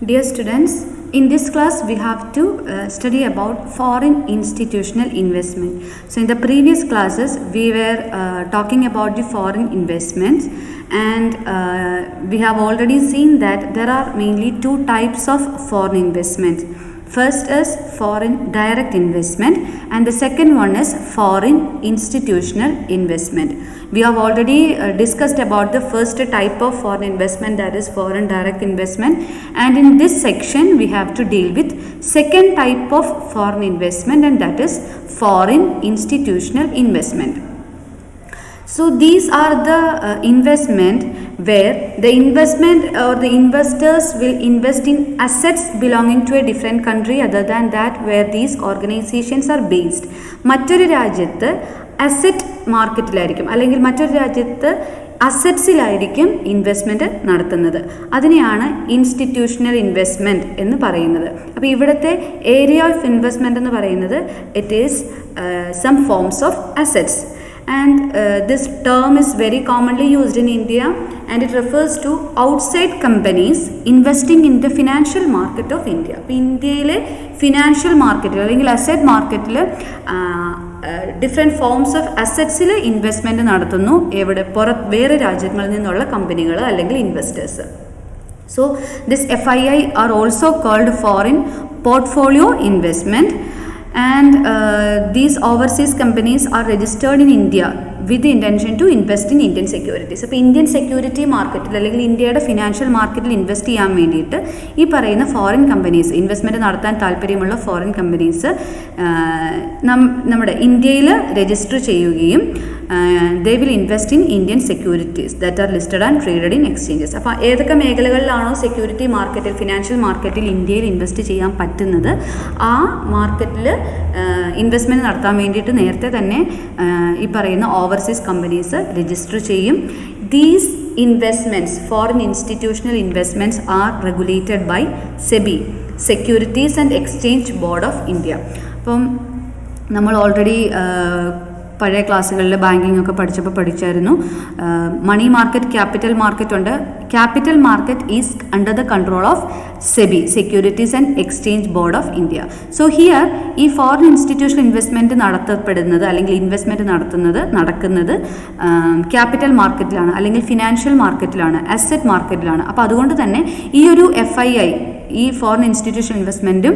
Dear students, in this class we have to study about foreign institutional investment. So in the previous classes we were talking about the foreign investments, and we have already seen that there are mainly two types of foreign investments. First is foreign direct investment and the second one is foreign institutional investment. We have already discussed about the first type of foreign investment, that is foreign direct investment, and in this section we have to deal with second type of foreign investment, and that is foreign institutional investment. So these are the investment where the investment or the investors will invest in assets belonging to a different country other than that where these organizations are based. മറ്റൊരു രാജ്യത്ത് asset മാർക്കറ്റിലായിരിക്കും അല്ലെങ്കിൽ മറ്റൊരു രാജ്യത്ത് അസറ്റ്സിലായിരിക്കും investment നടത്തുന്നത്. അതിനെയാണ് institutional investment എന്ന് പറയുന്നത്. അപ്പോൾ ഇവിടുത്തെ ഏരിയ ഓഫ് ഇൻവെസ്റ്റ്മെൻറ്റ് എന്ന് പറയുന്നത് it is some forms of assets. And this term is very commonly used in India, and it refers to outside companies investing in the financial market of India. അപ്പോൾ ഇന്ത്യയിലെ financial മാർക്കറ്റിൽ അല്ലെങ്കിൽ asset മാർക്കറ്റിൽ different forms of അസറ്റ്സിൽ investment നടത്തുന്നു. എവിടെ വേറെ രാജ്യങ്ങളിൽ നിന്നുള്ള കമ്പനികൾ അല്ലെങ്കിൽ investors. So this FII are also called foreign portfolio investment. And these overseas companies are registered in India with the intention to invest in Indian securities. അപ്പോൾ Indian security മാർക്കറ്റിൽ അല്ലെങ്കിൽ ഇന്ത്യയുടെ ഫിനാൻഷ്യൽ മാർക്കറ്റിൽ ഇൻവെസ്റ്റ് ചെയ്യാൻ വേണ്ടിയിട്ട് ഈ പറയുന്ന ഫോറിൻ കമ്പനീസ്, ഇൻവെസ്റ്റ്മെൻറ്റ് നടത്താൻ താല്പര്യമുള്ള ഫോറിൻ കമ്പനീസ് നമ്മുടെ ഇന്ത്യയിൽ രജിസ്റ്റർ ചെയ്യുകയും they will invest in Indian securities that are listed and traded in exchanges. അപ്പോൾ ഏതൊക്കെ മേഖലകളിലാണോ സെക്യൂരിറ്റി മാർക്കറ്റിൽ ഫിനാൻഷ്യൽ മാർക്കറ്റിൽ ഇന്ത്യയിൽ ഇൻവെസ്റ്റ് ചെയ്യാൻ പറ്റുന്നത് ആ മാർക്കറ്റിൽ ഇൻവെസ്റ്റ്മെൻറ്റ് നടത്താൻ വേണ്ടിയിട്ട് നേരത്തെ തന്നെ ഈ പറയുന്ന ഓവർസീസ് കമ്പനീസ് രജിസ്റ്റർ ചെയ്യും. These investments, foreign institutional investments are regulated by SEBI, Securities and Exchange Board of India. അപ്പം നമ്മൾ ഓൾറെഡി പഴയ ക്ലാസ്സുകളിൽ ബാങ്കിങ് ഒക്കെ പഠിച്ചായിരുന്നു. മണി മാർക്കറ്റ്, ക്യാപിറ്റൽ മാർക്കറ്റ് ഉണ്ട്. Capital market is under the control of SEBI, securities and exchange board of India. So here ഈ foreign institutional investment നടത്തപ്പെടുന്നത് അല്ലെങ്കിൽ investment നടക്കുന്നത് capital മാർക്കറ്റിലാണ് അല്ലെങ്കിൽ ഫിനാൻഷ്യൽ മാർക്കറ്റിലാണ്, അസറ്റ് മാർക്കറ്റിലാണ്. അപ്പോൾ അതുകൊണ്ട് തന്നെ ഈ ഒരു FII, ഈ ഫോറിൻ ഇൻസ്റ്റിറ്റ്യൂഷൻ ഇൻവെസ്റ്റ്മെൻറ്റും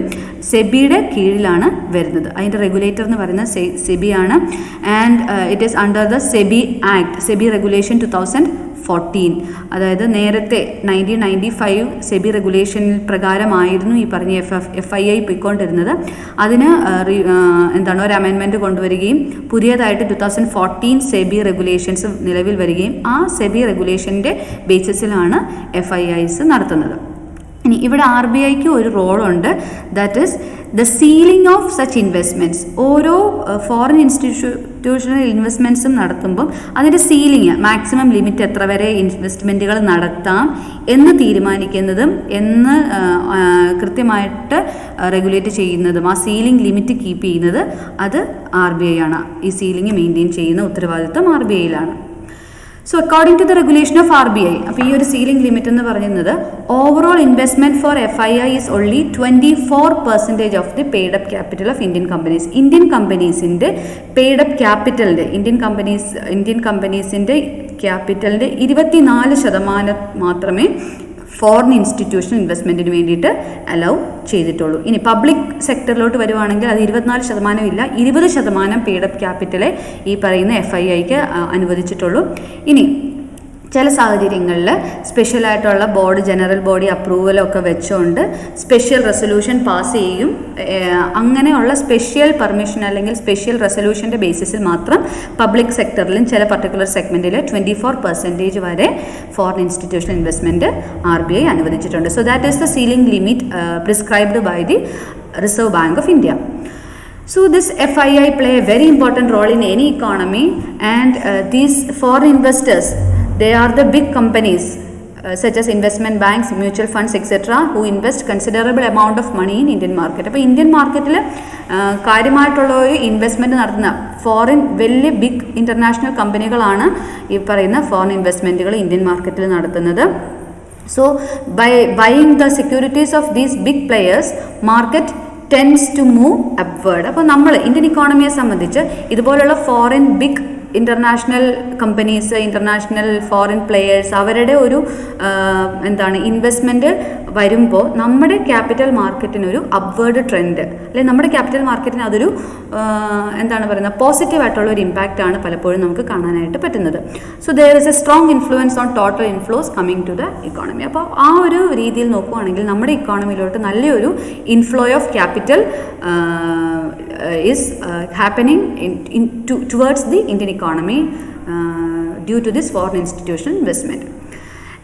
സെബിയുടെ കീഴിലാണ് വരുന്നത്. അതിൻ്റെ റെഗുലേറ്റർ എന്ന് പറയുന്നത് സെബിയാണ്. And it is under the SEBI act, SEBI regulation 2014. അതായത് നേരത്തെ 1995 സെബി റെഗുലേഷൻ പ്രകാരമായിരുന്നു ഈ പറഞ്ഞ FII പോയിക്കൊണ്ടിരുന്നത്. അതിന് ഒരു അമെൻമെൻറ്റ് കൊണ്ടുവരികയും പുതിയതായിട്ട് 2014 സെബി റെഗുലേഷൻസ് നിലവിൽ വരികയും ആ സെബി റെഗുലേഷൻ്റെ ബേസിസിലാണ് FIIs നടത്തുന്നത്. ഇനി ഇവിടെ RBIക്ക് ഒരു റോളുണ്ട്, that is the ceiling of such investments. ഓരോ ഫോറിൻ ഇൻസ്റ്റിറ്റ്യൂഷണൽ ഇൻവെസ്റ്റ്മെൻറ്റ്സും നടത്തുമ്പം അതിൻ്റെ സീലിംഗ്, മാക്സിമം ലിമിറ്റ് എത്ര വരെ ഇൻവെസ്റ്റ്മെൻറ്റുകൾ നടത്താം എന്ന് തീരുമാനിക്കുന്നതും എന്ന് കൃത്യമായിട്ട് റെഗുലേറ്റ് ചെയ്യുന്നതും ആ സീലിംഗ് ലിമിറ്റ് കീപ്പ് ചെയ്യുന്നത് അത് RBI ആണ്. ഈ സീലിംഗ് മെയിൻറ്റെയിൻ ചെയ്യുന്ന ഉത്തരവാദിത്വം RBIയിലാണ്. So according to the regulation of RBI, അപ്പോൾ ഈ ഒരു സീലിംഗ് ലിമിറ്റ് എന്ന് പറയുന്നത് overall investment for FII is only 24% of the paid up capital of Indian companies. Indian കമ്പനീസിൻ്റെ പെയ്ഡ് അപ്പ് ക്യാപിറ്റലിൻ്റെ, ഇന്ത്യൻ കമ്പനീസിൻ്റെ ക്യാപിറ്റലിൻ്റെ 24% മാത്രമേ ഫോറിൻ ഇൻസ്റ്റിറ്റ്യൂഷണൽ ഇൻവെസ്റ്റ്മെൻറ്റിന് വേണ്ടിയിട്ട് അലൗ ചെയ്തിട്ടുള്ളൂ. ഇനി പബ്ലിക് സെക്ടറിലോട്ട് വരുവാണെങ്കിൽ അത് 24% ഇല്ല, 20% പെയ്ഡ് അപ്പ് ക്യാപിറ്റലെ ഈ പറയുന്ന FIIക്ക് അനുവദിച്ചിട്ടുള്ളൂ. ഇനി ചില സാഹചര്യങ്ങളിൽ സ്പെഷ്യലായിട്ടുള്ള ബോർഡ്, ജനറൽ ബോഡി അപ്രൂവലൊക്കെ വെച്ചുകൊണ്ട് സ്പെഷ്യൽ റെസൊല്യൂഷൻ പാസ് ചെയ്യും. അങ്ങനെയുള്ള സ്പെഷ്യൽ പെർമിഷൻ അല്ലെങ്കിൽ സ്പെഷ്യൽ റെസൊല്യൂഷൻ്റെ ബേസിസിൽ മാത്രം പബ്ലിക് സെക്ടറിലും ചില പർട്ടിക്കുലർ സെഗ്മെൻറ്റിൽ 24% വരെ ഫോറിൻ ഇൻസ്റ്റിറ്റ്യൂഷണൽ ഇൻവെസ്റ്റ്മെൻറ്റ് RBI അനുവദിച്ചിട്ടുണ്ട്. So that is the ceiling limit prescribed by the Reserve Bank of India. So this FII play a very important role in any economy, and these foreign investors, they are the big companies such as investment banks, mutual funds, etc., who invest considerable amount of money in Indian market. അപ്പോൾ Indian മാർക്കറ്റിൽ കാര്യമായിട്ടുള്ള ഒരു investment നടത്തുന്ന foreign വലിയ big international കമ്പനികളാണ് ഈ പറയുന്ന foreign ഇൻവെസ്റ്റ്മെൻറ്റുകൾ Indian മാർക്കറ്റിൽ നടത്തുന്നത്. So by buying the securities of these big players, market tends to move upward. അപ്പോൾ നമ്മൾ ഇന്ത്യൻ ഇക്കോണമിയെ സംബന്ധിച്ച് ഇതുപോലുള്ള foreign big international companies, international foreign players, അവരുടെ ഒരു എന്താണ് ഇൻവെസ്റ്റ്മെൻറ്റ് വരുമ്പോൾ നമ്മുടെ ക്യാപിറ്റൽ മാർക്കറ്റിനൊരു അപ്വേർഡ് ട്രെൻഡ്, അല്ലെങ്കിൽ നമ്മുടെ ക്യാപിറ്റൽ മാർക്കറ്റിന് അതൊരു എന്താണ് പറയുന്നത് പോസിറ്റീവായിട്ടുള്ള ഒരു ഇമ്പാക്റ്റാണ് പലപ്പോഴും നമുക്ക് കാണാനായിട്ട് പറ്റുന്നത്. So there is a strong influence on total inflows coming to the economy. അപ്പോൾ ആ ഒരു രീതിയിൽ നോക്കുകയാണെങ്കിൽ നമ്മുടെ ഇക്കോണമിയിലോട്ട് നല്ലൊരു inflow of capital is happening towards the Indian economy due to this foreign institutional investment.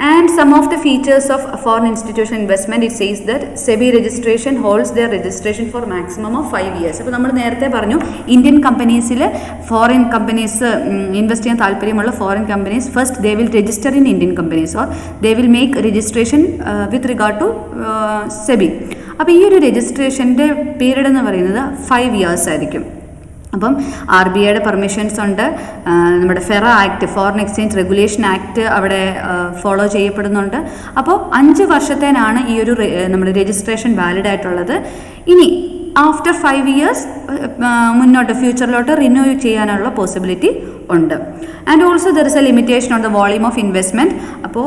And some of the features of foreign institutional investment, it says that SEBI registration holds their registration for maximum of 5 years. അപ്പോൾ നമ്മൾ നേരത്തെ പറഞ്ഞു Indian കമ്പനീസിൽ foreign companies invest ചെയ്യാൻ താല്പര്യമുള്ള foreign companies first they will register in Indian companies or they will make registration with regard to SEBI. അപ്പോൾ ഈ ഒരു രജിസ്ട്രേഷൻ്റെ പീരീഡ് എന്ന് പറയുന്നത് 5 years ആയിരിക്കും. അപ്പം RBIയുടെ പെർമിഷൻസ് ഉണ്ട്, നമ്മുടെ FERA act, foreign exchange regulation act അവിടെ ഫോളോ ചെയ്യപ്പെടുന്നുണ്ട്. അപ്പോൾ 5 വർഷത്തേനാണ് ഈ ഒരു നമ്മുടെ രജിസ്ട്രേഷൻ വാലിഡ് ആയിട്ടുള്ളത്. ഇനി ആഫ്റ്റർ 5 years മുന്നോട്ട് ഫ്യൂച്ചറിലോട്ട് റിന്യൂ ചെയ്യാനുള്ള പോസിബിലിറ്റി ഉണ്ട്. And also there is A limitation on the volume of investment. അപ്പോൾ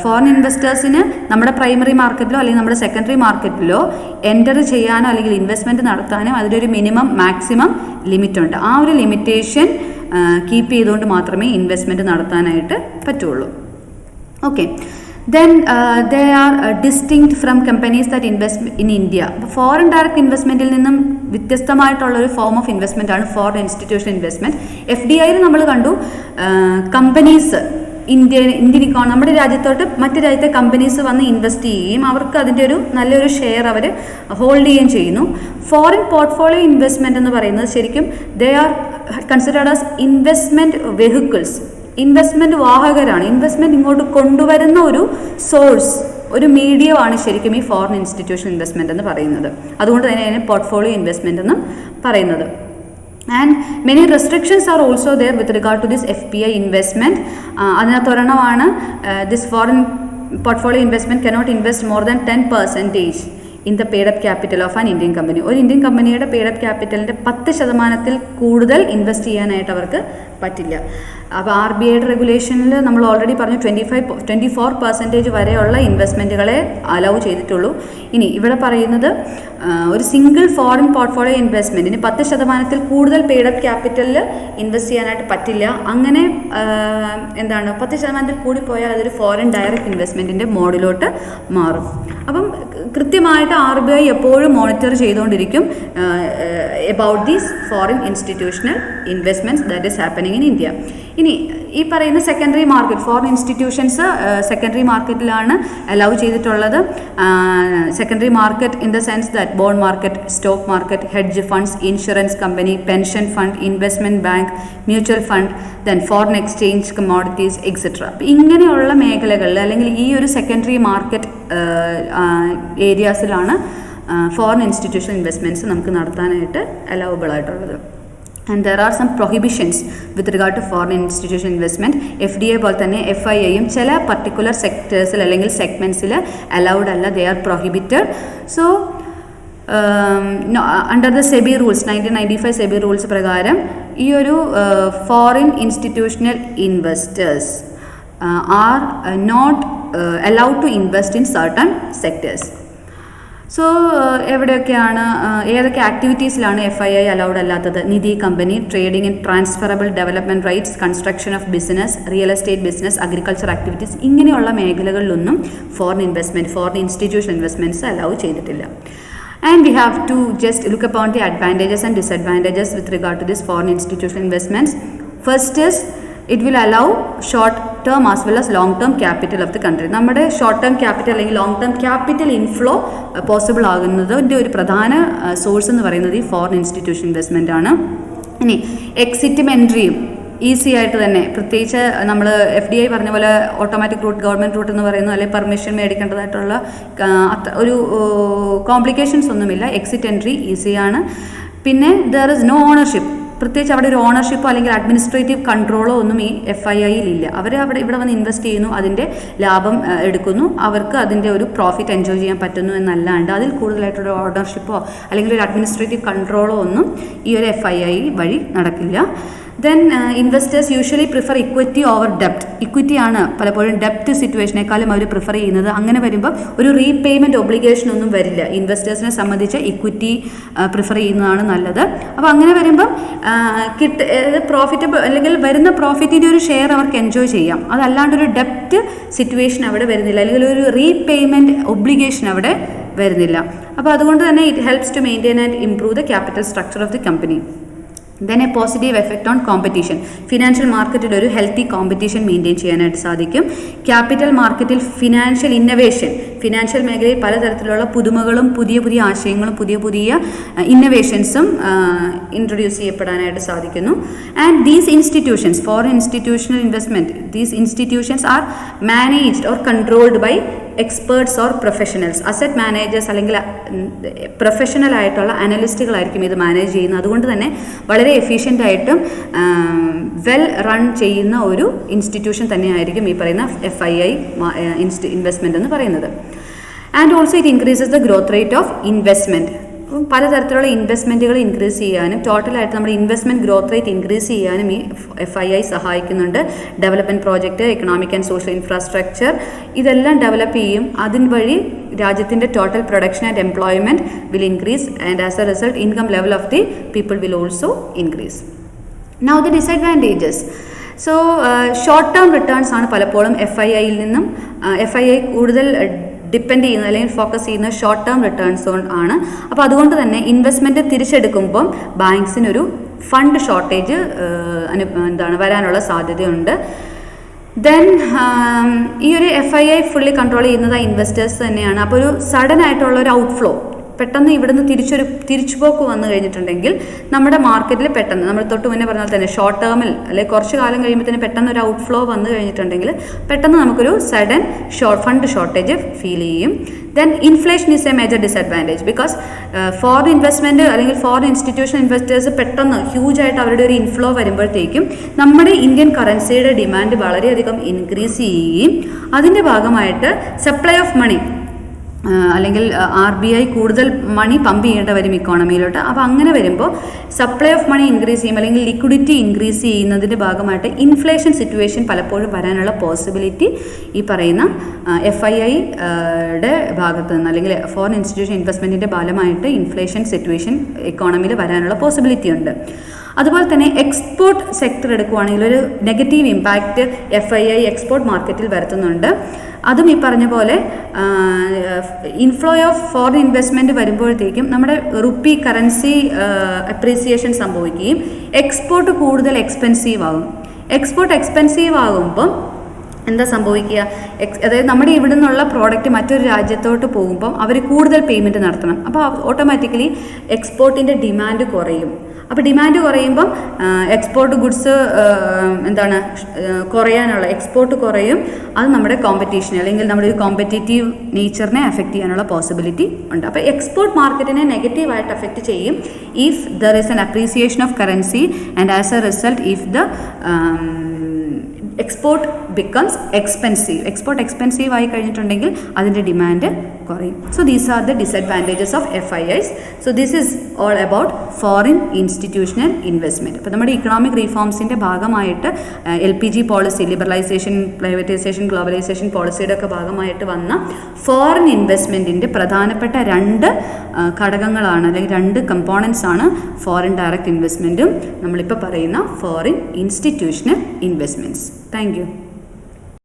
ഫോറിൻ ഇൻവെസ്റ്റേഴ്സിന് നമ്മുടെ പ്രൈമറി മാർക്കറ്റിലോ അല്ലെങ്കിൽ നമ്മുടെ സെക്കൻഡറി മാർക്കറ്റിലോ എൻ്റർ ചെയ്യാനോ അല്ലെങ്കിൽ ഇൻവെസ്റ്റ്മെൻറ്റ് നടത്താനോ അതിലൊരു മിനിമം മാക്സിമം ലിമിറ്റ് ഉണ്ട്. ആ ഒരു ലിമിറ്റേഷൻ കീപ്പ് ചെയ്തുകൊണ്ട് മാത്രമേ ഇൻവെസ്റ്റ്മെൻറ്റ് നടത്താനായിട്ട് പറ്റുള്ളൂ. Okay, then they are distinct from companies that invest in India. Foreign direct ഇൻവെസ്റ്റ്മെൻറ്റിൽ നിന്നും വ്യത്യസ്തമായിട്ടുള്ളൊരു ഫോം ഓഫ് ഇൻവെസ്റ്റ്മെൻ്റ് ആണ് ഫോറിൻ ഇൻസ്റ്റിറ്റ്യൂഷൻ ഇൻവെസ്റ്റ്മെൻറ്റ്. FDIയിൽ നമ്മൾ കണ്ടു കമ്പനീസ് ഇന്ത്യൻ ഇക്കോണമി, നമ്മുടെ രാജ്യത്തോട്ട് മറ്റ് രാജ്യത്തെ കമ്പനീസ് വന്ന് ഇൻവെസ്റ്റ് ചെയ്യുകയും അവർക്ക് അതിൻ്റെ ഒരു നല്ലൊരു ഷെയർ അവർ ഹോൾഡ് ചെയ്യുകയും ചെയ്യുന്നു. ഫോറിൻ പോർട്ട്ഫോളിയോ ഇൻവെസ്റ്റ്മെൻറ്റ് എന്ന് പറയുന്നത് ശരിക്കും they are considered as investment vehicles, investment വാഹകരാണ്. ഇൻവെസ്റ്റ്മെൻറ്റ് ഇങ്ങോട്ട് കൊണ്ടുവരുന്ന ഒരു സോഴ്സ്, ഒരു മീഡിയമാണ് ശരിക്കും ഈ ഫോറിൻ ഇൻസ്റ്റിറ്റ്യൂഷൻ ഇൻവെസ്റ്റ്മെൻറ്റ് എന്ന് പറയുന്നത്. അതുകൊണ്ട് തന്നെ അതിനെ പോർട്ട്ഫോളിയോ ഇൻവെസ്റ്റ്മെൻറ്റ് എന്നും പറയുന്നത്. And many restrictions are also there with regard to this FPI investment. അതിനകത്തൊരെണ്ണമാണ് this foreign portfolio investment cannot invest more than 10% in the paid up capital of an Indian company. ഒരു Indian കമ്പനിയുടെ paid up ക്യാപിറ്റലിൻ്റെ 10% കൂടുതൽ invest ചെയ്യാനായിട്ട് അവർക്ക് പറ്റില്ല. അപ്പോൾ RBIയുടെ റെഗുലേഷനിൽ നമ്മൾ ഓൾറെഡി പറഞ്ഞു 24% വരെയുള്ള ഇൻവെസ്റ്റ്മെൻറ്റുകളെ അലൗ ചെയ്തിട്ടുള്ളൂ. ഇനി ഇവിടെ പറയുന്നത് ഒരു സിംഗിൾ ഫോറിൻ പോർട്ട്ഫോളിയോ ഇൻവെസ്റ്റ്മെൻറ്റിന് 10% കൂടുതൽ പെയ്ഡ് അപ്പ് ക്യാപിറ്റലിൽ ഇൻവെസ്റ്റ് ചെയ്യാനായിട്ട് പറ്റില്ല. അങ്ങനെ എന്താണ് 10% കൂടിപ്പോയാൽ അതൊരു ഫോറിൻ ഡയറക്റ്റ് ഇൻവെസ്റ്റ്മെൻറ്റിൻ്റെ മോഡിലോട്ട് മാറും. അപ്പം കൃത്യമായിട്ട് RBI എപ്പോഴും മോണിറ്റർ ചെയ്തുകൊണ്ടിരിക്കും about these foreign institutional investments that is happening in India. ഇനി ഈ പറയുന്ന secondary market, foreign institutions secondary മാർക്കറ്റിലാണ് അലൗ ചെയ്തിട്ടുള്ളത്. Secondary market in the sense that bond market, stock market, hedge funds, insurance company, pension fund, investment bank, mutual fund, then foreign exchange, commodities etcetera. അപ്പോൾ ഇങ്ങനെയുള്ള മേഖലകളിൽ അല്ലെങ്കിൽ ഈ ഒരു secondary market ഏരിയാസിലാണ് foreign institution investments നമുക്ക് നടത്താനായിട്ട് അലൗബിൾ ആയിട്ടുള്ളത്. And there are some prohibitions with regard to foreign institution investment. FDI പോലെ തന്നെ FIIയും ചില പർട്ടിക്കുലർ സെക്ടേഴ്സിൽ അല്ലെങ്കിൽ സെഗ്മെൻറ്റ്സിൽ അലൗഡ് അല്ല, they are prohibited. So under the SEBI rules 1995 SEBI rules പ്രകാരം ഈ ഒരു foreign institutional investors are not allowed to invest in certain sectors. So എവിടെയൊക്കെയാണ്, ഏതൊക്കെ ആക്ടിവിറ്റീസിലാണ് FII അലൗഡ് അല്ലാത്തത്? Nidhi company, trading and transferable development rights, construction of business, real estate business, agriculture activities, ഇങ്ങനെയുള്ള മേഖലകളിലൊന്നും foreign institution investments allow ചെയ്തിട്ടില്ല. And we have to just look upon the advantages and disadvantages with regard to this foreign institutional investments. First is it will allow short term as well as long term capital of the country. നമ്മുടെ short term capital അല്ലെങ്കിൽ long term capital inflow possible ആകുന്നതിൻ്റെ ഒരു പ്രധാന source എന്ന് പറയുന്നത് ഈ foreign institution investment ആണ്. ഇനി എക്സിറ്റും എൻട്രിയും ഈസി ആയിട്ട് തന്നെ, പ്രത്യേകിച്ച് നമ്മൾ FDI പറഞ്ഞ പോലെ ഓട്ടോമാറ്റിക് റൂട്ട്, ഗവൺമെൻറ് റൂട്ട് എന്ന് പറയുന്നു, അല്ലെങ്കിൽ പെർമിഷൻ മേടിക്കേണ്ടതായിട്ടുള്ള ഒരു കോംപ്ലിക്കേഷൻസ് ഒന്നുമില്ല. എക്സിറ്റ് എൻട്രി ഈസിയാണ്. പിന്നെ ദർ ഇസ് നോ ഓണർഷിപ്പ്. പ്രത്യേകിച്ച് അവിടെ ഒരു ഓണർഷിപ്പോ അല്ലെങ്കിൽ അഡ്മിനിസ്ട്രേറ്റീവ് കൺട്രോളോ ഒന്നും ഈ FIIയിൽ ഇല്ല. അവർ ഇവിടെ വന്ന് ഇൻവെസ്റ്റ് ചെയ്യുന്നു, അതിൻ്റെ ലാഭം എടുക്കുന്നു, അവർക്ക് അതിൻ്റെ ഒരു പ്രോഫിറ്റ് എൻജോയ് ചെയ്യാൻ പറ്റുന്നു എന്നല്ലാണ്ട് അതിൽ കൂടുതലായിട്ടൊരു ഓണർഷിപ്പോ അല്ലെങ്കിൽ ഒരു അഡ്മിനിസ്ട്രേറ്റീവ് കൺട്രോളോ ഒന്നും ഈ ഒരു FII വഴി നടക്കില്ല. Then investors usually prefer equity over ഡെപ്റ്റ്. ഇക്വിറ്റിയാണ് പലപ്പോഴും ഡെപ്റ്റ് സിറ്റുവേഷനേക്കാളും അവർ പ്രിഫർ ചെയ്യുന്നത്. അങ്ങനെ വരുമ്പോൾ ഒരു റീപേയ്മെൻറ്റ് ഒബ്ലിഗേഷൻ ഒന്നും വരില്ല. ഇൻവെസ്റ്റേഴ്സിനെ സംബന്ധിച്ച് ഇക്വിറ്റി പ്രിഫർ ചെയ്യുന്നതാണ് നല്ലത്. അപ്പോൾ അങ്ങനെ വരുമ്പം പ്രോഫിറ്റബിൾ അല്ലെങ്കിൽ വരുന്ന പ്രോഫിറ്റിൻ്റെ ഒരു ഷെയർ അവർക്ക് എൻജോയ് ചെയ്യാം. അതല്ലാണ്ട് ഒരു ഡെപ്റ്റ് സിറ്റുവേഷൻ അവിടെ വരുന്നില്ല, അല്ലെങ്കിൽ ഒരു റീപേയ്മെൻറ്റ് ഒബ്ലിഗേഷൻ അവിടെ വരുന്നില്ല. അപ്പോൾ അതുകൊണ്ട് തന്നെ it helps to maintain and improve the capital structure of the company. Then a positive effect on competition. Financial മാർക്കറ്റിൽ ഒരു ഹെൽത്തി കോമ്പറ്റീഷൻ മെയിൻറ്റെയിൻ ചെയ്യാനായിട്ട് സാധിക്കും. ക്യാപിറ്റൽ മാർക്കറ്റിൽ ഫിനാൻഷ്യൽ ഇന്നവേഷൻ, ഫിനാൻഷ്യൽ മേഖലയിൽ പലതരത്തിലുള്ള പുതുമകളും പുതിയ പുതിയ ആശയങ്ങളും പുതിയ പുതിയ ഇന്നവേഷൻസും ഇൻട്രൊഡ്യൂസ് ചെയ്യപ്പെടാനായിട്ട് സാധിക്കുന്നു. And these institutions, foreign institutional investment, these institutions are managed or controlled by experts or professionals. Asset managers അല്ലെങ്കിൽ പ്രൊഫഷണൽ ആയിട്ടുള്ള അനലിസ്റ്റുകളായിരിക്കും ഇത് മാനേജ് ചെയ്യുന്നത്. അതുകൊണ്ട് തന്നെ വളരെ എഫിഷ്യൻ്റ് ആയിട്ടും വെൽ റൺ ചെയ്യുന്ന ഒരു ഇൻസ്റ്റിറ്റ്യൂഷൻ തന്നെയായിരിക്കും ഈ പറയുന്ന FII ഇൻവെസ്റ്റ്മെൻറ്റ് എന്ന് പറയുന്നത്. And also it increases the growth rate of investment. പലതരത്തിലുള്ള ഇൻവെസ്റ്റ്മെൻറ്റുകൾ ഇൻക്രീസ് ചെയ്യാനും ടോട്ടലായിട്ട് നമ്മുടെ ഇൻവെസ്റ്റ്മെൻറ്റ് ഗ്രോത്ത് റേറ്റ് ഇൻക്രീസ് ചെയ്യാനും ഈ FII സഹായിക്കുന്നുണ്ട്. Development project, economic and social infrastructure ഇതെല്ലാം ഡെവലപ്പ് ചെയ്യും. അതിൻ വഴി രാജ്യത്തിൻ്റെ total production and employment will increase and as A result income level of the people will also increase. Now the disadvantages. So short term returns ആണ് പലപ്പോഴും FIIയിൽ നിന്നും FII കൂടുതൽ depend ചെയ്യുന്നത് അല്ലെങ്കിൽ ഫോക്കസ് ചെയ്യുന്നത് ഷോർട്ട് ടേം റിട്ടേൺസ് ആണ്. അപ്പോൾ അതുകൊണ്ട് തന്നെ ഇൻവെസ്റ്റ്മെൻറ്റ് തിരിച്ചെടുക്കുമ്പം ബാങ്ക്സിനൊരു ഫണ്ട് ഷോർട്ടേജ് വരാനുള്ള സാധ്യതയുണ്ട്. ദെൻ ഈ ഒരു FII ഫുള്ളി കൺട്രോൾ ചെയ്യുന്നത് ഇൻവെസ്റ്റേഴ്സ് തന്നെയാണ്. അപ്പോൾ ഒരു സഡൻ ആയിട്ടുള്ള ഒരു ഔട്ട്ഫ്ലോ, പെട്ടെന്ന് ഇവിടുന്ന് തിരിച്ചുപോക്ക് വന്നു കഴിഞ്ഞിട്ടുണ്ടെങ്കിൽ നമ്മുടെ മാർക്കറ്റിൽ പെട്ടെന്ന് നമ്മൾ തൊട്ട് മുന്നേ പറഞ്ഞാൽ തന്നെ ഷോർട്ട് ടേമിൽ അല്ലെങ്കിൽ കുറച്ച് കാലം കഴിയുമ്പോൾ തന്നെ പെട്ടെന്ന് ഒരു ഔട്ട്ഫ്ലോ വന്നു കഴിഞ്ഞിട്ടുണ്ടെങ്കിൽ പെട്ടെന്ന് നമുക്കൊരു സഡൻ ഫണ്ട് ഷോർട്ടേജ് ഫീൽ ചെയ്യും. Then inflation is A major disadvantage because foreign investment അല്ലെങ്കിൽ ഫോറിൻ ഇൻസ്റ്റിറ്റ്യൂഷൻ ഇൻവെസ്റ്റേഴ്സ് പെട്ടെന്ന് ഹ്യൂജായിട്ട് അവരുടെ ഒരു ഇൻഫ്ലോ വരുമ്പോഴത്തേക്കും നമ്മുടെ ഇന്ത്യൻ കറൻസിയുടെ ഡിമാൻഡ് വളരെയധികം ഇൻക്രീസ് ചെയ്യുകയും അതിൻ്റെ ഭാഗമായിട്ട് സപ്ലൈ ഓഫ് മണി അല്ലെങ്കിൽ RBI കൂടുതൽ മണി പമ്പ് ചെയ്യേണ്ട വരും ഇക്കോണമിയിലോട്ട്. അപ്പോൾ അങ്ങനെ വരുമ്പോൾ സപ്ലൈ ഓഫ് മണി ഇൻക്രീസ് ചെയ്യും അല്ലെങ്കിൽ ലിക്വിഡിറ്റി ഇൻക്രീസ് ചെയ്യുന്നതിൻ്റെ ഭാഗമായിട്ട് ഇൻഫ്ലേഷൻ സിറ്റുവേഷൻ പലപ്പോഴും വരാനുള്ള പോസിബിലിറ്റി ഈ പറയുന്ന FIIയുടെ ഭാഗത്ത് നിന്ന് അല്ലെങ്കിൽ ഫോറിൻ ഇൻസ്റ്റിറ്റ്യൂഷൻ ഇൻവെസ്റ്റ്മെൻറ്റിൻ്റെ ഫലമായിട്ട് ഇൻഫ്ലേഷൻ സിറ്റുവേഷൻ ഇക്കോണമിയിൽ വരാനുള്ള പോസിബിലിറ്റി ഉണ്ട്. അതുപോലെ തന്നെ എക്സ്പോർട്ട് സെക്ടർ എടുക്കുകയാണെങ്കിൽ ഒരു നെഗറ്റീവ് ഇമ്പാക്റ്റ് FII എക്സ്പോർട്ട് മാർക്കറ്റിൽ വരുത്തുന്നുണ്ട്. അതും ഈ പറഞ്ഞ പോലെ ഇൻഫ്ലോ ഓഫ് ഫോറിൻ ഇൻവെസ്റ്റ്മെൻറ്റ് വരുമ്പോഴത്തേക്കും നമ്മുടെ റുപ്പി കറൻസി അപ്രീസിയേഷൻ സംഭവിക്കുകയും എക്സ്പോർട്ട് കൂടുതൽ എക്സ്പെൻസീവ് ആകും. എക്സ്പോർട്ട് എക്സ്പെൻസീവ് ആകുമ്പം എന്താ സംഭവിക്കുക, അതായത് നമ്മുടെ ഇവിടെ നിന്നുള്ള പ്രോഡക്റ്റ് മറ്റൊരു രാജ്യത്തോട്ട് പോകുമ്പം അവർ കൂടുതൽ പേയ്മെൻറ്റ് നടത്തണം. അപ്പോൾ ഓട്ടോമാറ്റിക്കലി എക്സ്പോർട്ടിൻ്റെ ഡിമാൻഡ് കുറയും. അപ്പോൾ ഡിമാൻഡ് കുറയുമ്പം എക്സ്പോർട്ട് ഗുഡ്സ് കുറയാനുള്ള എക്സ്പോർട്ട് കുറയും. അത് നമ്മുടെ കോമ്പറ്റീഷൻ അല്ലെങ്കിൽ നമ്മുടെ ഒരു കോമ്പറ്റേറ്റീവ് നേച്ചറിനെ അഫക്റ്റ് ചെയ്യാനുള്ള പോസിബിലിറ്റി ഉണ്ട്. അപ്പോൾ എക്സ്പോർട്ട് മാർക്കറ്റിനെ നെഗറ്റീവായിട്ട് അഫക്റ്റ് ചെയ്യും if there is N appreciation of currency and as A result if the export becomes expensive. Export expensive ആയി കഴിഞ്ഞിട്ടുണ്ടെങ്കിൽ അതിൻ്റെ ഡിമാൻഡ് കുറയും. So these are the disadvantages of FIIs. So this is all about foreign institutional investment. അപ്പോൾ നമ്മുടെ economic റീഫോംസിൻ്റെ ഭാഗമായിട്ട് LPG policy, liberalisation, privatisation, globalisation പോളിസിയുടെ ഒക്കെ ഭാഗമായിട്ട് വന്ന ഫോറിൻ ഇൻവെസ്റ്റ്മെൻറ്റിൻ്റെ പ്രധാനപ്പെട്ട രണ്ട് ഘടകങ്ങളാണ് അല്ലെങ്കിൽ രണ്ട് കമ്പോണൻസ് ആണ് ഫോറിൻ ഡയറക്റ്റ് ഇൻവെസ്റ്റ്മെൻറ്റും നമ്മളിപ്പോൾ പറയുന്ന foreign institutional investments. Thank you.